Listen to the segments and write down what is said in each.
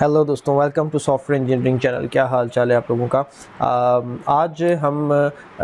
Hello दोस्तों, welcome to software engineering channel. क्या हाल चाल है आप लोगों का। आज हम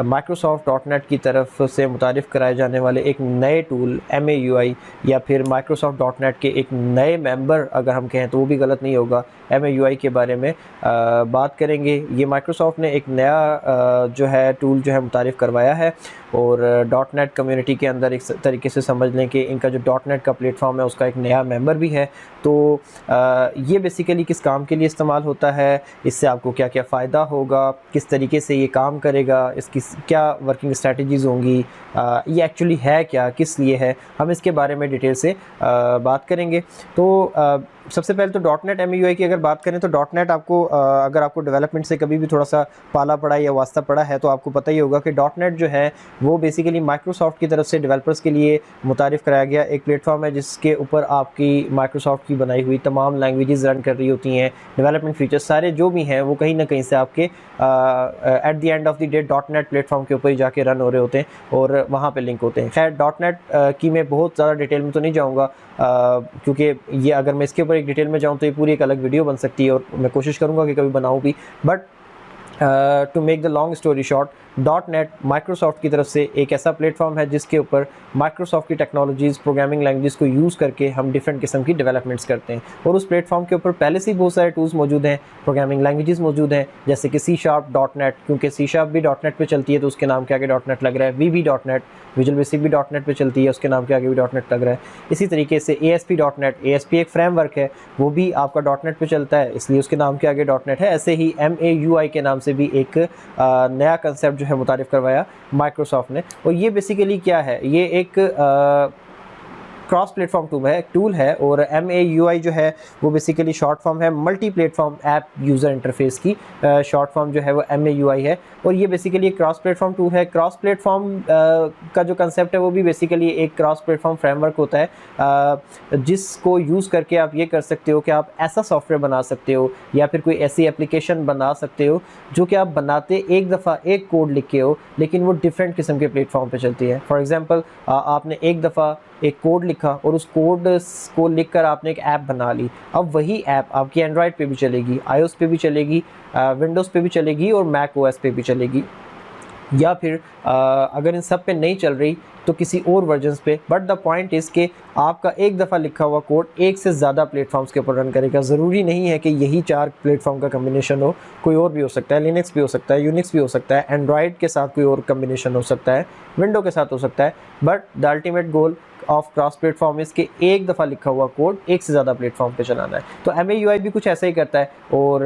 माइक्रोसॉफ्ट डॉट नेट की तरफ से मुतारिफ़ कराए जाने वाले एक नए टूल MAUI या फिर माइक्रोसॉफ्ट डॉट नेट के एक नए मेंबर अगर हम कहें तो वो भी गलत नहीं होगा, MAUI के बारे में बात करेंगे। ये माइक्रोसॉफ्ट ने एक नया जो है टूल जो है मुतारिफ़ करवाया है और डॉट नेट कम्युनिटी के अंदर एक तरीके से समझ लें कि इनका जो डॉट नेट का प्लेटफॉर्म है उसका एक नया मेंबर भी है। तो ये बेसिकली किस काम के लिए इस्तेमाल होता है, इससे आपको क्या क्या फ़ायदा होगा, किस तरीके से ये काम करेगा, इसकी क्या वर्किंग स्ट्रैटेजीज़ होंगी, ये एक्चुअली है क्या, किस लिए है, हम इसके बारे में डिटेल से बात करेंगे। तो सबसे पहले तो डॉट नेट MAUI की अगर बात करें तो डॉट नेट आपको अगर आपको डेवलपमेंट से कभी भी थोड़ा सा पाला पड़ा या वास्ता पड़ा है तो आपको पता ही होगा कि डॉट नेट जो है वो बेसिकली माइक्रोसॉफ्ट की तरफ से डेवलपर्स के लिए मुतारिफ़ कराया गया एक प्लेटफॉर्म है जिसके ऊपर आपकी माइक्रोसॉफ्ट की बनाई हुई तमाम लैंग्वेजेस रन कर रही होती हैं। डेवलपमेंट फीचर्स सारे जो भी हैं वो कहीं ना कहीं से आपके at the end of the day dot net platform के ऊपर ही जाके रन हो रहे होते हैं और वहाँ पे लिंक होते हैं। खैर डॉट नेट की मैं बहुत ज़्यादा डिटेल में तो नहीं जाऊँगा क्योंकि ये अगर मैं इसके ऊपर एक डिटेल में जाऊँ तो ये पूरी एक अलग वीडियो बन सकती है और मैं कोशिश करूँगा कि कभी बनाऊँ भी। But to make the long story short, dot net Microsoft की तरफ से एक ऐसा प्लेटफॉर्म है जिसके ऊपर माइक्रोसॉफ्ट की टेक्नोलॉजीज़, प्रोग्रामिंग लैंग्वेज को यूज़ करके हम डिफरेंट किस्म की डेवलपमेंट्स करते हैं। और उस प्लेटफॉर्म के ऊपर पहले से ही बहुत सारे टूल्स मौजूद हैं, प्रोग्रामिंग लैंग्वेजेस मौजूद हैं जैसे कि C#.NET, क्योंकि C# भी डॉट नेट पर चलती है तो उसके नाम के आगे डॉट नेट लग रहा है। VB.NET, विजुअल बेसिक भी डॉट नेट पर चलती है, उसके नाम के आगे भी डॉट नेट लग रहा है। इसी तरीके से ASP.NET, ASP एक फ्रेमवर्क है, वो भी आपका डॉट नेट पर चलता है इसलिए उसके नाम के आगे डॉट नेट है। ऐसे ही MAUI के नाम से भी एक नया कंसेप्ट जो है मुतारिफ़ करवाया माइक्रोसॉफ्ट ने। और ये बेसिकली क्या है, ये एक क्रॉस प्लेटफॉर्म टूल है और MAUI जो है वो बेसिकली शॉर्ट फॉर्म है multi platform app user interface की। शॉर्ट फॉर्म जो है वो MAUI है और ये बेसिकली एक क्रॉस प्लेटफॉर्म टूल है। क्रॉस प्लेटफॉर्म का जो कंसेप्ट है वो भी बेसिकली एक क्रॉस प्लेटफॉर्म फ्रेमवर्क होता है जिसको यूज़ करके आप ये कर सकते हो कि आप ऐसा सॉफ्टवेयर बना सकते हो या फिर कोई ऐसी एप्लीकेशन बना सकते हो जो कि आप बनाते एक दफ़ा एक कोड लिख के हो लेकिन वो डिफरेंट किस्म के प्लेटफॉर्म पे चलती है। फॉर एग्जांपल आपने एक दफ़ा एक कोड लिखा और उस कोड को लिखकर आपने एक ऐप बना ली। अब वही ऐप आपकी एंड्रॉयड पे भी चलेगी, iOS पे भी चलेगी, विंडोज़ पे भी चलेगी और मैक OS पे भी चलेगी, या फिर अगर इन सब पे नहीं चल रही तो किसी और वर्जन्स पे। बट द पॉइंट इज़ कि आपका एक दफ़ा लिखा हुआ कोड एक से ज़्यादा प्लेटफॉर्म्स के ऊपर रन करेगा। ज़रूरी नहीं है कि यही 4 प्लेटफॉर्म का कम्बिनेशन हो, कोई और भी हो सकता है, लिनक्स भी हो सकता है, यूनिक्स भी हो सकता है, एंड्रॉयड के साथ कोई और कम्बिनेशन हो सकता है, विंडो के साथ हो सकता है। But the ultimate goal of cross platform इस कि एक दफ़ा लिखा हुआ कोड एक से ज़्यादा प्लेटफॉर्म पे चलाना है। तो MAUI भी कुछ ऐसा ही करता है और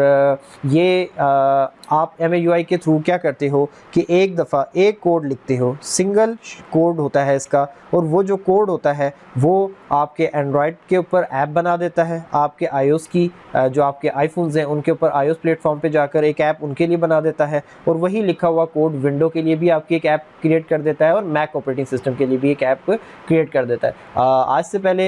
ये आप MAUI के थ्रू क्या करते हो कि एक दफ़ा एक कोड लिखते हो, सिंगल कोड होता है इसका, और वो जो कोड होता है वो आपके एंड्रॉयड के ऊपर ऐप बना देता है, आपके iOS की जो आपके आईफोन्स हैं उनके ऊपर iOS प्लेटफॉर्म पे जाकर एक ऐप उनके लिए बना देता है, और वही लिखा हुआ कोड विंडो के लिए भी आपकी एक ऐप क्रिएट कर देता है और मैक ऑपरेटिंग सिस्टम के लिए भी एक ऐप क्रिएट कर देता है। आज से पहले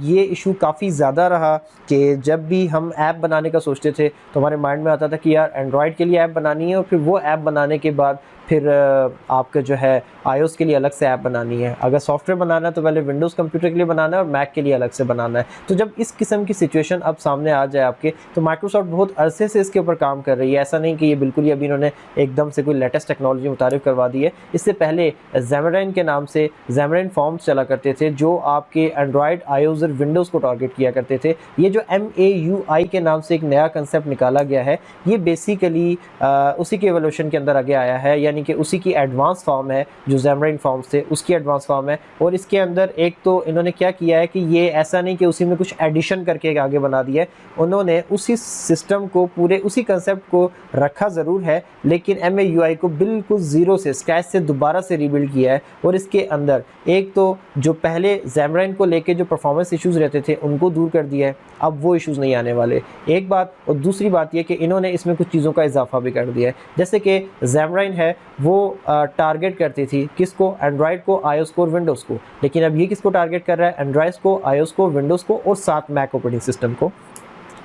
ये इशू काफ़ी ज़्यादा रहा कि जब भी हम ऐप बनाने का सोचते थे तो हमारे माइंड में आता था कि यार एंड्रॉयड के लिए ऐप बनानी है और फिर वो ऐप बनाने के बाद फिर आपका जो है iOS के लिए अलग से ऐप बनानी है। अगर सॉफ्टवेयर बनाना है तो पहले विंडोज़ कंप्यूटर के लिए बनाना है और मैक के लिए अलग से बनाना है। तो जब इस किस्म की सिचुएशन अब सामने आ जाए आपके, तो माइक्रोसॉफ्ट बहुत अरसे से इसके ऊपर काम कर रही है। ऐसा नहीं कि ये बिल्कुल ही अभी इन्होंने एकदम से कोई लेटेस्ट टेक्नोलॉजी मुतारिफ़ करवा दी है। इससे पहले Xamarin के नाम से Xamarin फॉर्म्स चला करते थे जो आपके एंड्रॉयड, iOS और विंडोज़ को टारगेट किया करते थे। ये जो MAUI के नाम से एक नया कंसेप्ट निकाला गया है ये बेसिकली उसी के एवोल्यूशन के अंदर आगे आया है, यानी कि उसी की एडवांस फॉर्म है। जो Xamarin फॉर्म्स थे उसकी एडवांस फॉर्म है और इसके अंदर एक तो इन्होंने क्या किया है कि ये ऐसा नहीं कि उसी में कुछ एडिशन करके आगे बना दिया है, उन्होंने उसी सिस्टम को, पूरे उसी कंसेप्ट को रखा ज़रूर है लेकिन MAUI को बिल्कुल ज़ीरो से, स्क्रैच से दोबारा से रीबिल्ड किया है। और इसके अंदर एक तो जो पहले Xamarin को लेके जो परफॉर्मेंस इश्यूज़ रहते थे उनको दूर कर दिया है, अब वो इश्यूज़ नहीं आने वाले, एक बात। और दूसरी बात ये कि इन्होंने इसमें कुछ चीज़ों का इजाफा भी कर दिया है, जैसे कि Xamarin है वो टारगेट करती थी किसको, एंड्रॉयड को, iOS को और विंडोज़ को, लेकिन अब ये किसको टारगेट कर रहा है, एंड्रॉयड को, iOS को, विंडोज़ को और साथ मैक ऑपरेटिंग सिस्टम को।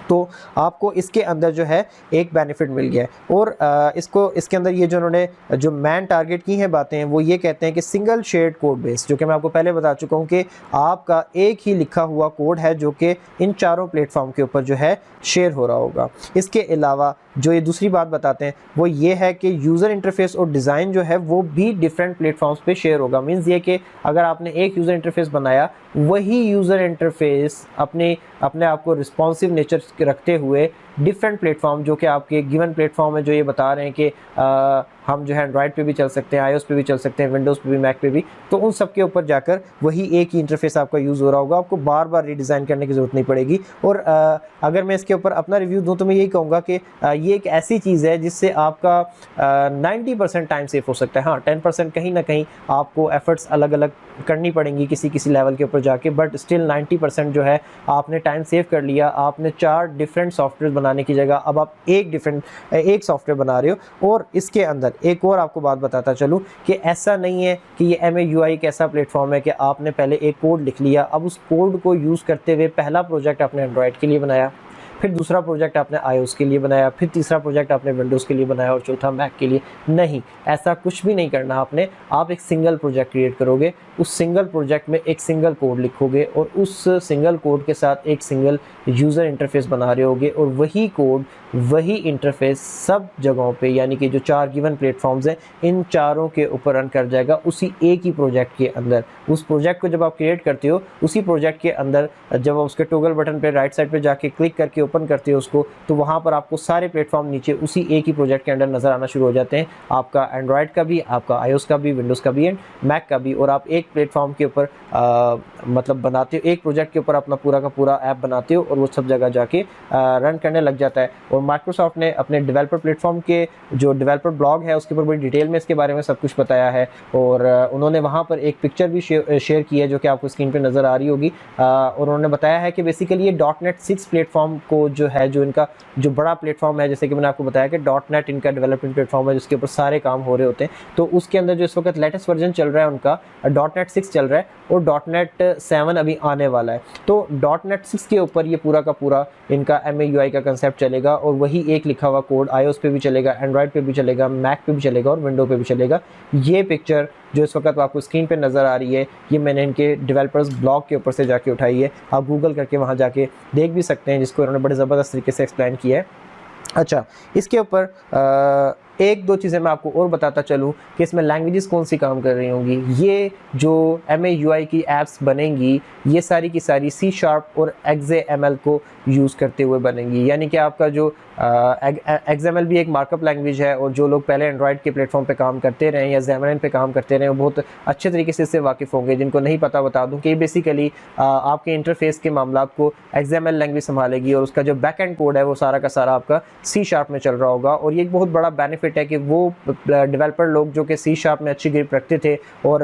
तो आपको इसके अंदर जो है एक बेनिफिट मिल गया है। और इसके अंदर ये जो उन्होंने जो मैन टारगेट की हैं बातें हैं वो ये कहते हैं कि सिंगल शेयर्ड कोड बेस, जो कि मैं आपको पहले बता चुका हूँ कि आपका एक ही लिखा हुआ कोड है जो कि इन चारों प्लेटफॉर्म के ऊपर जो है शेयर हो रहा होगा। इसके अलावा जो ये दूसरी बात बताते हैं वो ये है कि यूज़र इंटरफेस और डिज़ाइन जो है वो भी डिफरेंट प्लेटफॉर्म्स पे शेयर होगा। मींस ये कि अगर आपने एक यूज़र इंटरफेस बनाया, वही यूज़र इंटरफेस अपने आप को रिस्पॉन्सिव नेचर रखते हुए डिफरेंट प्लेटफॉर्म जो कि आपके गिवन प्लेटफॉर्म है जो ये बता रहे हैं कि हम जो है एंड्रॉयड पे भी चल सकते हैं, आईओएस पे भी चल सकते हैं, विंडोज़ पे भी, मैक पे भी, तो उन सब के ऊपर जाकर वही एक ही इंटरफेस आपका यूज़ हो रहा होगा। आपको बार बार रीडिज़ाइन करने की ज़रूरत नहीं पड़ेगी। और अगर मैं इसके ऊपर अपना रिव्यू दूँ तो मैं यही कहूँगा कि ये एक ऐसी चीज़ है जिससे आपका 90% टाइम सेव हो सकता है। हाँ, 10% कहीं ना कहीं आपको एफर्ट्स अलग अलग करनी पड़ेंगी किसी लेवल के ऊपर जाके, बट स्टिल 90% जो है आपने टाइम सेव कर लिया। आपने 4 डिफरेंट सॉफ्टवेयर बनाने की जगह अब आप एक सॉफ्टवेयर बना रहे हो। और इसके अंदर एक और आपको बात बताता चलूँ कि ऐसा नहीं है कि ये MAUI एक ऐसा प्लेटफॉर्म है कि आपने पहले एक कोड लिख लिया, अब उस कोड को यूज़ करते हुए पहला प्रोजेक्ट आपने एंड्रॉयड के लिए बनाया, फिर दूसरा प्रोजेक्ट आपने iOS के लिए बनाया, फिर तीसरा प्रोजेक्ट आपने विंडोज़ के लिए बनाया और चौथा मैक के लिए। नहीं, ऐसा कुछ भी नहीं करना आपने। आप एक सिंगल प्रोजेक्ट क्रिएट करोगे, उस सिंगल प्रोजेक्ट में एक सिंगल कोड लिखोगे और उस सिंगल कोड के साथ एक सिंगल यूज़र इंटरफेस बना रहे होगे, और वही कोड वही इंटरफेस सब जगहों पे, यानी कि जो 4 गिवन प्लेटफॉर्म्स हैं इन चारों के ऊपर रन कर जाएगा उसी एक ही प्रोजेक्ट के अंदर। उस प्रोजेक्ट को जब आप क्रिएट करते हो, उसी प्रोजेक्ट के अंदर जब आप उसके टॉगल बटन पे राइट साइड पे जाके क्लिक करके ओपन करते हो उसको, तो वहाँ पर आपको सारे प्लेटफॉर्म नीचे उसी एक ही प्रोजेक्ट के अंदर नज़र आना शुरू हो जाते हैं। आपका एंड्रॉयड का भी, आपका iOS का भी, विंडोज़ का भी एंड मैक का भी। और आप एक प्लेटफॉर्म के ऊपर मतलब बनाते हो, एक प्रोजेक्ट के ऊपर अपना पूरा का पूरा ऐप बनाते हो और वो सब जगह जाके रन करने लग जाता है। और माइक्रोसॉफ्ट ने अपने डेवलपर प्लेटफॉर्म के जो डेवलपर ब्लॉग है उसके ऊपर बड़ी डिटेल में इसके बारे में सब कुछ बताया है। और उन्होंने वहाँ पर एक पिक्चर भी शेयर की है जो कि आपको स्क्रीन पे नज़र आ रही होगी। और उन्होंने बताया है कि बेसिकली ये .NET 6 प्लेटफॉर्म को जो है, जो इनका जो बड़ा प्लेटफॉर्म है, जैसे कि मैंने आपको बताया कि .NET इनका डेवलपमेंट प्लेटफॉर्म है जिसके ऊपर सारे काम हो रहे होते हैं, तो उसके अंदर जो इस वक्त लेटेस्ट वर्जन चल रहा है उनका .NET 6 चल रहा है और .NET 7 अभी आने वाला है। तो .NET 6 के ऊपर ये पूरा का पूरा इनका MAUI का कंसेप्ट चलेगा और वही एक लिखा हुआ कोड iOS पे भी चलेगा, एंड्रॉयड पे भी चलेगा, मैक पे भी चलेगा और विंडो पे भी चलेगा। ये पिक्चर जो इस वक्त आपको स्क्रीन पे नज़र आ रही है, ये मैंने इनके डेवलपर्स ब्लॉग के ऊपर से जाके उठाई है। आप गूगल करके वहाँ जाके देख भी सकते हैं, जिसको इन्होंने बड़े ज़बरदस्त तरीके से एक्सप्लेन किया है। अच्छा, इसके ऊपर एक दो चीज़ें मैं आपको और बताता चलूँ कि इसमें लैंग्वेजेस कौन सी काम कर रही होंगी। ये जो MAUI की ऐप्स बनेंगी ये सारी की सारी C# और XAML को यूज़ करते हुए बनेंगी। यानी कि आपका जो XML भी एक मार्कअप लैंग्वेज है और जो लोग पहले एंड्रॉयड के प्लेटफॉर्म पे काम करते रहे या Xamarin पे काम करते रहे वो बहुत अच्छे तरीके से इससे वाकिफ़ होंगे। जिनको नहीं पता बता दूं कि बेसिकली आपके इंटरफेस के मामलात को XML लैंग्वेज संभालेगी और उसका जो बैक एंड कोड है वो सारा का सारा आपका C# में चल रहा होगा। और ये एक बहुत बड़ा बेनिफिट है कि वो डेवलपर लोग जो कि C# में अच्छी ग्रिप रखते थे और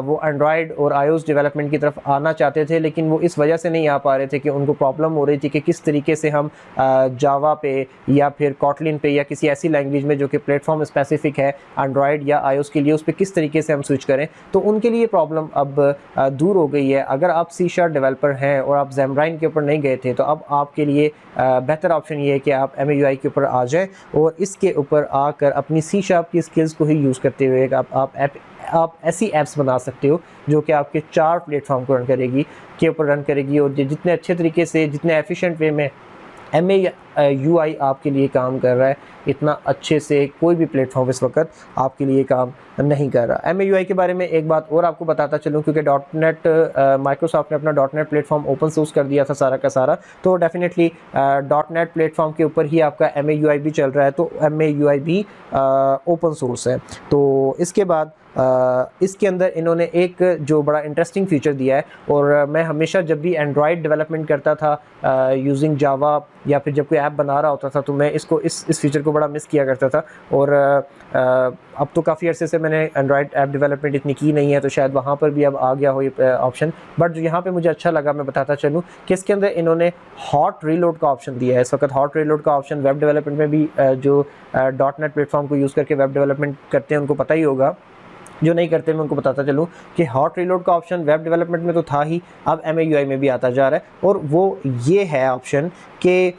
वो एंड्रॉयड और iOS डेवलपमेंट की तरफ आना चाहते थे, लेकिन वो इस वजह से नहीं आ पा रहे थे कि उनको प्रॉब्लम हो रही थी कि किस तरीके से हम जावा पे या फिर कॉटलिन पे या किसी ऐसी लैंग्वेज में जो कि प्लेटफॉर्म स्पेसिफिक है एंड्रॉयड या iOS के लिए, उस पर किस तरीके से हम स्विच करें। तो उनके लिए प्रॉब्लम अब दूर हो गई है। अगर आप C# डेवलपर हैं और आप Xamarin के ऊपर नहीं गए थे तो अब आपके लिए बेहतर ऑप्शन ये है कि आप MAUI के ऊपर आ जाएँ और इसके ऊपर आकर अपनी C# की स्किल्स को ही यूज़ करते हुए आप ऐसी ऐप्स बना सकते हो जो कि आपके 4 प्लेटफॉर्म को रन करेगी और जितने अच्छे तरीके से, जितने एफिशिएंट वे में MAUI आपके लिए काम कर रहा है, इतना अच्छे से कोई भी प्लेटफॉर्म इस वक्त आपके लिए काम नहीं कर रहा। MAUI के बारे में एक बात और आपको बताता चलूँ, क्योंकि माइक्रोसॉफ्ट ने अपना .NET प्लेटफॉर्म ओपन सोर्स कर दिया था सारा का सारा, तो डेफिनेटली .NET प्लेटफॉर्म के ऊपर ही आपका MAUI भी चल रहा है, तो MAUI भी ओपन सोर्स है। तो इसके बाद इसके अंदर इन्होंने एक जो बड़ा इंटरेस्टिंग फीचर दिया है, और मैं हमेशा जब भी एंड्रॉयड डेवलपमेंट करता था यूजिंग जावा या फिर जब कोई ऐप बना रहा होता था तो मैं इस फीचर को बड़ा मिस किया करता था। और अब तो काफ़ी अरसे से मैंने एंड्रॉयड ऐप डेवलपमेंट इतनी की नहीं है, तो शायद वहाँ पर भी अब आ गया हो ये ऑप्शन। बट जो यहाँ पे मुझे अच्छा लगा मैं बताता चलूँ कि इसके अंदर इन्होंने हॉट रीलोड का ऑप्शन दिया है। इस वक्त हॉट रीलोड का ऑप्शन वेब डेवलपमेंट में भी जो .NET प्लेटफॉर्म को यूज़ करके वेब डेवलपमेंट करते हैं उनको पता ही होगा जो नहीं करते मैं उनको बताता चलूँ कि हॉट रीलोड का ऑप्शन वेब डेवलपमेंट में तो था ही, अब MAUI में भी आता जा रहा है। और वो ये है ऑप्शन कि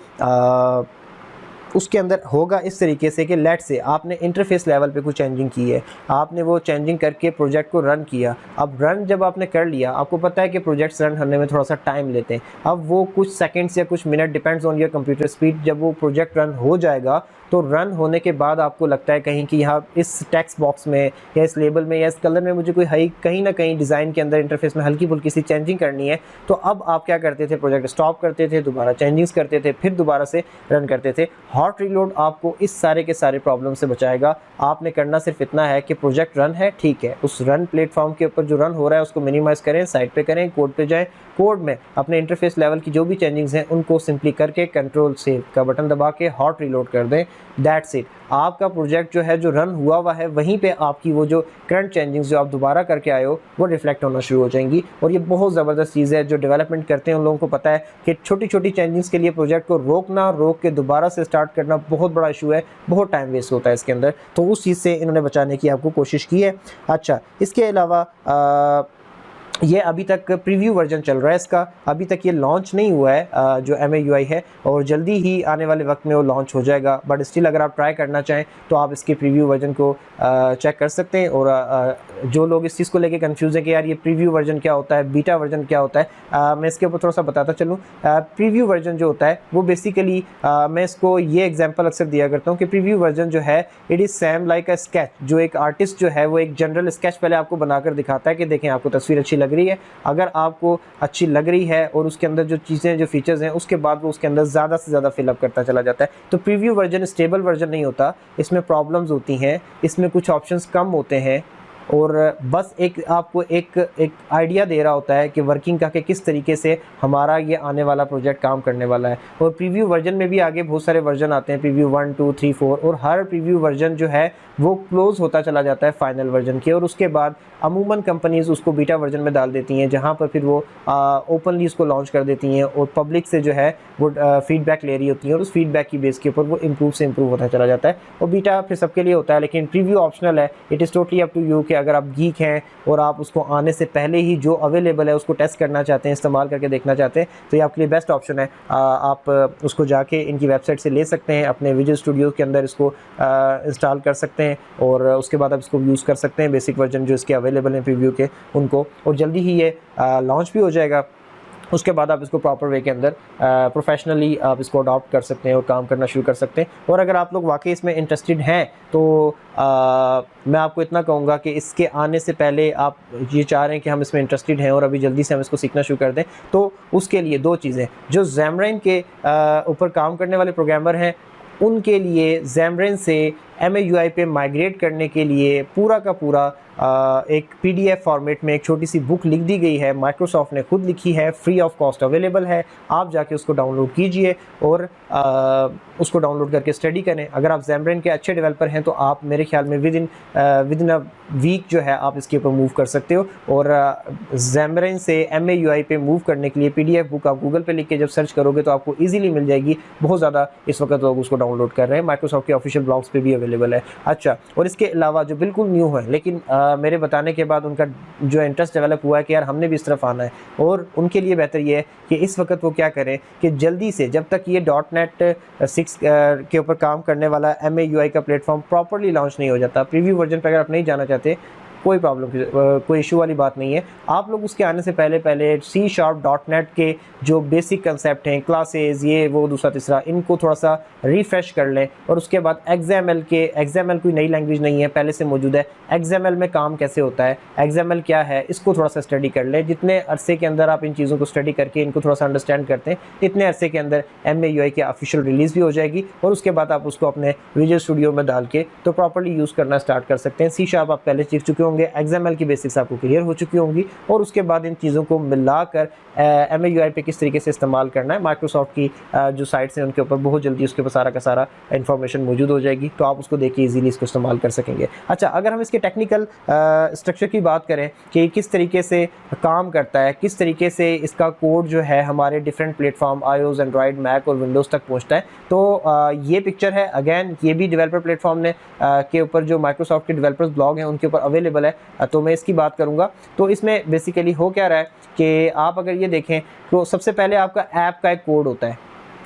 उसके अंदर होगा इस तरीके से कि लेट से आपने इंटरफेस लेवल पे कुछ चेंजिंग की है, आपने वो चेंजिंग करके प्रोजेक्ट को रन किया। अब रन जब आपने कर लिया, आपको पता है कि प्रोजेक्ट्स रन करने में थोड़ा सा टाइम लेते हैं, अब वो कुछ सेकंड्स या कुछ minute, depends on your computer speed, जब वो प्रोजेक्ट रन हो जाएगा तो रन होने के बाद आपको लगता है कहीं कि यहाँ इस टेक्स्ट बॉक्स में या इस लेबल में या इस कलर में मुझे कोई कहीं ना कहीं डिज़ाइन के अंदर इंटरफेस में हल्की फुल्की सी चेंजिंग करनी है। तो अब आप क्या करते थे, प्रोजेक्ट स्टॉप करते थे, दोबारा चेंजिंग्स करते थे, फिर दोबारा से रन करते थे। हॉट रीलोड आपको इस सारे के सारे प्रॉब्लम से बचाएगा। आपने करना सिर्फ इतना है कि प्रोजेक्ट रन है, ठीक है, उस रन प्लेटफॉर्म के ऊपर जो रन हो रहा है उसको मिनिमाइज़ करें, साइड पे करें, कोड पे जाएं, कोड में अपने इंटरफेस लेवल की जो भी चेंजिंग्स हैं उनको सिंपली करके कंट्रोल सेव का बटन दबा के हॉट रीलोड कर दें। That's it. आपका प्रोजेक्ट जो है जो रन हुआ है वहीं पे आपकी वो जो करंट चेंजिंग्स जो आप दोबारा करके आए हो वो रिफ्लेक्ट होना शुरू हो जाएंगी। और ये बहुत ज़बरदस्त चीज़ है, जो डेवलपमेंट करते हैं उन लोगों को पता है कि छोटी छोटी चेंजिंग्स के लिए प्रोजेक्ट को रोक के दोबारा से स्टार्ट करना बहुत बड़ा इशू है, बहुत टाइम वेस्ट होता है इसके अंदर। तो उस चीज़ से इन्होंने बचाने की आपको कोशिश की है। अच्छा, इसके अलावा ये अभी तक प्रीव्यू वर्जन चल रहा है इसका, अभी तक ये लॉन्च नहीं हुआ है जो MAUI है, और जल्दी ही आने वाले वक्त में वो लॉन्च हो जाएगा। बट स्टिल अगर आप ट्राई करना चाहें तो आप इसके प्रीव्यू वर्जन को चेक कर सकते हैं। और जो लोग इस चीज़ को लेके कंफ्यूज है कि यार ये प्रीव्यू वर्जन क्या होता है, बीटा वर्जन क्या होता है, मैं इसके ऊपर थोड़ा सा बताता चलूँ। प्रीव्यू वर्जन जो होता है वो बेसिकली मैं इसको ये एग्जाम्पल अक्सर दिया करता हूँ कि प्रीव्यू वर्जन जो है it is same like a sketch. जो एक आर्टिस्ट जो है वो एक जनरल स्केच पहले आपको बनाकर दिखाता है कि देखें आपको तस्वीर अच्छी लग रही है, अगर आपको अच्छी लग रही है और उसके अंदर जो चीज़ें जो फीचर्स हैं उसके बाद वो उसके अंदर ज़्यादा से ज़्यादा फिलअप करता चला जाता है। तो प्रीव्यू वर्जन स्टेबल वर्जन नहीं होता, इसमें प्रॉब्लम्स होती हैं, इसमें कुछ ऑप्शंस कम होते हैं, और बस एक आपको एक आइडिया दे रहा होता है कि वर्किंग का कि किस तरीके से हमारा ये आने वाला प्रोजेक्ट काम करने वाला है। और प्रीव्यू वर्जन में भी आगे बहुत सारे वर्जन आते हैं, प्रीव्यू 1, 2, 3, 4, और हर प्रीव्यू वर्जन जो है वो क्लोज होता चला जाता है फाइनल वर्जन के, और उसके बाद अमूमन कंपनीज उसको बीटा वर्जन में डाल देती हैं, जहाँ पर फिर वो ओपनली उसको लॉन्च कर देती हैं और पब्लिक से जो है वो फीडबैक ले रही होती हैं, और उस फीडबैक की बेस के ऊपर वो इम्प्रूव से इम्प्रूव होता चला जाता है। और बीटा फिर सबके लिए होता है, लेकिन प्रीव्यू ऑप्शनल है, it is totally up to you कि अगर आप गीक हैं और आप उसको आने से पहले ही जो अवेलेबल है उसको टेस्ट करना चाहते हैं, इस्तेमाल करके देखना चाहते हैं, तो ये आपके लिए बेस्ट ऑप्शन है। आप उसको जाके इनकी वेबसाइट से ले सकते हैं, अपने विजुअल स्टूडियो के अंदर इसको इंस्टॉल कर सकते हैं, और उसके बाद आप इसको यूज़ कर सकते हैं बेसिक वर्जन जो इसके अवेलेबल हैं प्रीव्यू के उनको, और जल्दी ही ये लॉन्च भी हो जाएगा। उसके बाद आप इसको प्रॉपर वे के अंदर प्रोफेशनली आप इसको अडॉप्ट कर सकते हैं और काम करना शुरू कर सकते हैं। और अगर आप लोग वाकई इसमें इंटरेस्टेड हैं तो मैं आपको इतना कहूँगा कि इसके आने से पहले आप ये चाह रहे हैं कि हम इसमें इंटरेस्टेड हैं और अभी जल्दी से हम इसको सीखना शुरू कर दें, तो उसके लिए दो चीज़ें, जो Xamarin के ऊपर काम करने वाले प्रोग्रामर हैं उनके लिए Xamarin से MAUI पे माइग्रेट करने के लिए पूरा का पूरा एक PDF फॉर्मेट में एक छोटी सी बुक लिख दी गई है, माइक्रोसॉफ्ट ने खुद लिखी है, फ्री ऑफ कॉस्ट अवेलेबल है। आप जाके उसको डाउनलोड कीजिए और उसको डाउनलोड करके स्टडी करें। अगर आप Xamarin के अच्छे डेवलपर हैं तो आप मेरे ख्याल में विद इन अ वीक जो है आप इसके ऊपर मूव कर सकते हो। और Xamarin से MAUI पे मूव करने के लिए PDF बुक आप गूगल पे लिख के जब सर्च करोगे तो आपको ईजिली मिल जाएगी। बहुत ज़्यादा इस वक्त लोग उसको डाउनलोड कर रहे हैं, माइक्रोसॉफ्ट के ऑफिशियल ब्लॉग्स पे भी अवेलेबल है। अच्छा, और इसके अलावा जो बिल्कुल न्यू है लेकिन मेरे बताने के बाद उनका जो इंटरेस्ट डेवलप हुआ है कि यार हमने भी इस तरफ आना है, और उनके लिए बेहतर ये है कि इस वक्त वो क्या करें कि जल्दी से, जब तक ये .NET 6 के ऊपर काम करने वाला MAUI का प्लेटफॉर्म प्रॉपरली लॉन्च नहीं हो जाता, प्रीव्यू वर्जन पर अगर आप नहीं जाना चाहते कोई प्रॉब्लम कोई इशू वाली बात नहीं है। आप लोग उसके आने से पहले C# .NET के जो बेसिक कंसेप्ट हैं, क्लासेस, ये वो दूसरा तीसरा, इनको थोड़ा सा रिफ़्रेश कर लें। और उसके बाद XML कोई नई लैंग्वेज नहीं है, पहले से मौजूद है। XML में काम कैसे होता है, XML क्या है, इसको थोड़ा सा स्टडी कर लें। जितने अरसे के अंदर आप इन चीज़ों को स्टडी करके इनको थोड़ा सा अंडरस्टैंड करते हैं, इतने अरसे के अंदर MAUI की ऑफिशियल रिलीज़ भी हो जाएगी, और उसके बाद आप उसको अपने विजुअल स्टूडियो में डाल के तो प्रॉपर्ली यूज़ करना स्टार्ट कर सकते हैं। C# आप पहले सीख चुके होंगे, XML की बेसिक्स आपको क्लियर हो चुकी होंगी, और उसके बाद इन चीज़ों को मिलाकर MAUI पे किस तरीके से इस्तेमाल करना है, माइक्रोसॉफ्ट की जो साइट्स हैं उनके ऊपर बहुत जल्दी उसके ऊपर सारा का सारा इन्फॉर्मेशन मौजूद हो जाएगी, तो आप उसको देख के ईजिली इसको इस्तेमाल कर सकेंगे। अच्छा, अगर हम इसके टेक्निकल स्ट्रक्चर की बात करें कि किस तरीके से काम करता है, किस तरीके से इसका कोड जो है हमारे different platform iOS, Android, Mac और विंडोज़ तक पहुँचता है, तो ये पिक्चर है। अगेन ये भी डेवलपर प्लेटफॉर्म ने के ऊपर जो माइक्रोसॉफ्ट के डेवलपर्स ब्लॉग हैं उनके ऊपर अवेलेबल अवेलेबल है, तो मैं इसकी बात करूँगा। तो इसमें बेसिकली हो क्या रहा है कि आप अगर ये देखें तो सबसे पहले आपका ऐप का एक कोड होता है,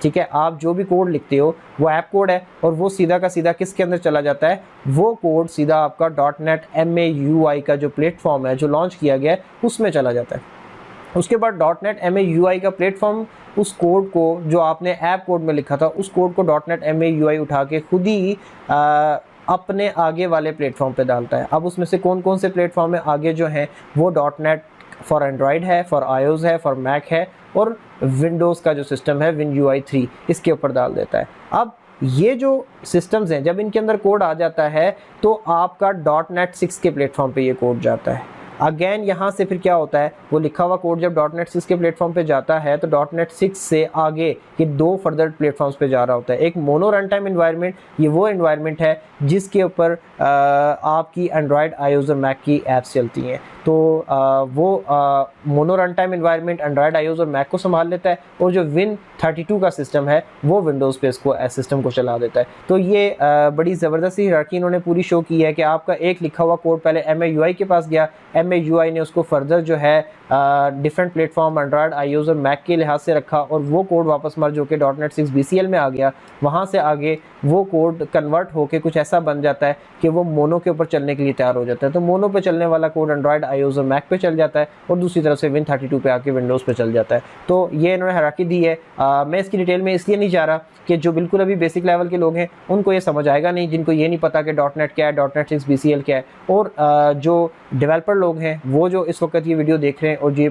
ठीक है। आप जो भी कोड लिखते हो वो ऐप कोड है और वो सीधा का सीधा किसके अंदर चला जाता है, वो कोड सीधा आपका .NET MAUI का जो प्लेटफॉर्म है जो लॉन्च किया गया है उसमें चला जाता है। उसके बाद .NET MAUI का प्लेटफॉर्म उस कोड को जो आपने ऐप कोड में लिखा था उस कोड को .NET MAUI उठा के खुद ही अपने आगे वाले प्लेटफॉर्म पे डालता है। अब उसमें से कौन कौन से प्लेटफॉर्म है आगे जो हैं वो .NET फॉर एंड्रॉयड है, फॉर iOS है, फॉर मैक है और विंडोज़ का जो सिस्टम है WinUI 3 इसके ऊपर डाल देता है। अब ये जो सिस्टम्स हैं जब इनके अंदर कोड आ जाता है तो आपका .NET 6 के प्लेटफॉर्म पे ये कोड जाता है। अगेन यहाँ से फिर क्या होता है, वो लिखा हुआ कोड जब .NET 6 के प्लेटफॉर्म पे जाता है तो .NET 6 से आगे ये 2 फर्दर प्लेटफॉर्म्स पे जा रहा होता है। एक मोनो रन टाइम इन्वायरमेंट, ये वो इन्वायरमेंट है जिसके ऊपर आपकी एंड्रॉयड, iOS और मैक की ऐप्स चलती हैं। तो वो mono run time environment Android, iOS और मैक को संभाल लेता है और जो Win32 का सिस्टम है वो विंडोज़ पे इसको सिस्टम को चला देता है। तो ये बड़ी ज़बरदस्त हायरार्की इन्होंने पूरी शो की है कि आपका एक लिखा हुआ कोड पहले MAUI के पास गया, MAUI ने उसको फर्दर जो है डिफरेंट प्लेटफॉर्म एंड्रॉयड, iOS और मैक के लिहाज से रखा और वो कोड वापस मर्ज होकर .NET 6 BCL में आ गया। वहाँ से आगे वो कोड कन्वर्ट होकर कुछ ऐसा बन जाता है कि वो मोनो के ऊपर चलने के लिए तैयार हो जाता है। तो मोनो पे चलने वाला कोड एंड्रॉयड, iOS और मैक पे चल जाता है और दूसरी तरफ से Win32 पे आके विंडोज़ पे चल जाता है। तो ये इन्होंने हायरार्की दी है। मैं इसकी डिटेल में इसलिए नहीं जा रहा कि जो बिल्कुल अभी बेसिक लेवल के लोग हैं उनको ये समझ आएगा नहीं, जिनको ये नहीं पता कि .NET क्या है, .NET 6 BCL क्या है। और जो डेवलपर लोग हैं वो जो इस वक्त ये वीडियो देख रहे हैं और ये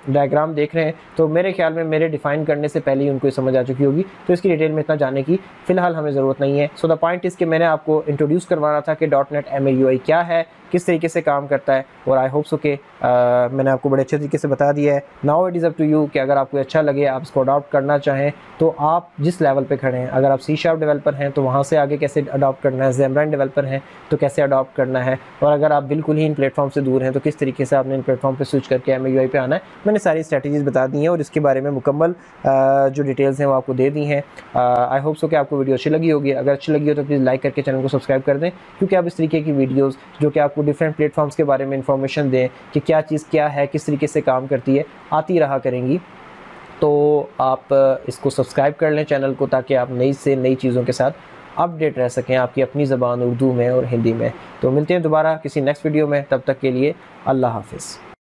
डायग्राम देख रहे हैं तो मेरे ख्याल में मेरे डिफ़ाइन करने से पहले ही उनको ये समझ आ चुकी होगी। तो इसकी डिटेल में इतना जानने की फ़िलहाल हमें ज़रूरत नहीं है। सो द पॉइंट इज़ कि मैंने आपको इंट्रोड्यूस करवाना था कि .NET MAUI क्या है, किस तरीके से काम करता है और आई होप सो कि मैंने आपको बड़े अच्छे तरीके से बता दिया है। Now it is up to you कि अगर आपको अच्छा लगे, आप इसको अडॉप्ट करना चाहें तो आप जिस लेवल पे खड़े हैं, अगर आप C# डेवलपर हैं तो वहाँ से आगे कैसे अडॉप्ट करना है, Xamarin डेवलपर हैं तो कैसे अडॉप्ट करना है, और अगर आप बिल्कुल ही इन प्लेटफॉर्म से दूर हैं तो किस तरीके से आपने इन प्लेटफॉर्म पे स्विच करके MAUI पे आना है। मैंने सारी स्ट्रैटेजीज़ बता दी हैं और इसके बारे में मुकम्मल जो डिटेल्स हैं वो आपको दे दी हैं। आई होप सो कि आपको वीडियो अच्छी लगी होगी। अगर अच्छी लगी हो तो प्लीज़ लाइक करके चैनल को सब्सक्राइब कर दें, क्योंकि आप इस तरीके की वीडियोज़ जो कि आपको डिफरेंट प्लेटफॉर्म्स के बारे में इंफॉर्मेशन दें कि क्या चीज़ क्या है, किस तरीके से काम करती है, आती रहा करेंगी। तो आप इसको सब्सक्राइब कर लें चैनल को, ताकि आप नई से नई चीज़ों के साथ अपडेट रह सकें आपकी अपनी ज़बान उर्दू में और हिंदी में। तो मिलते हैं दोबारा किसी नेक्स्ट वीडियो में, तब तक के लिए अल्लाह हाफ़िज़।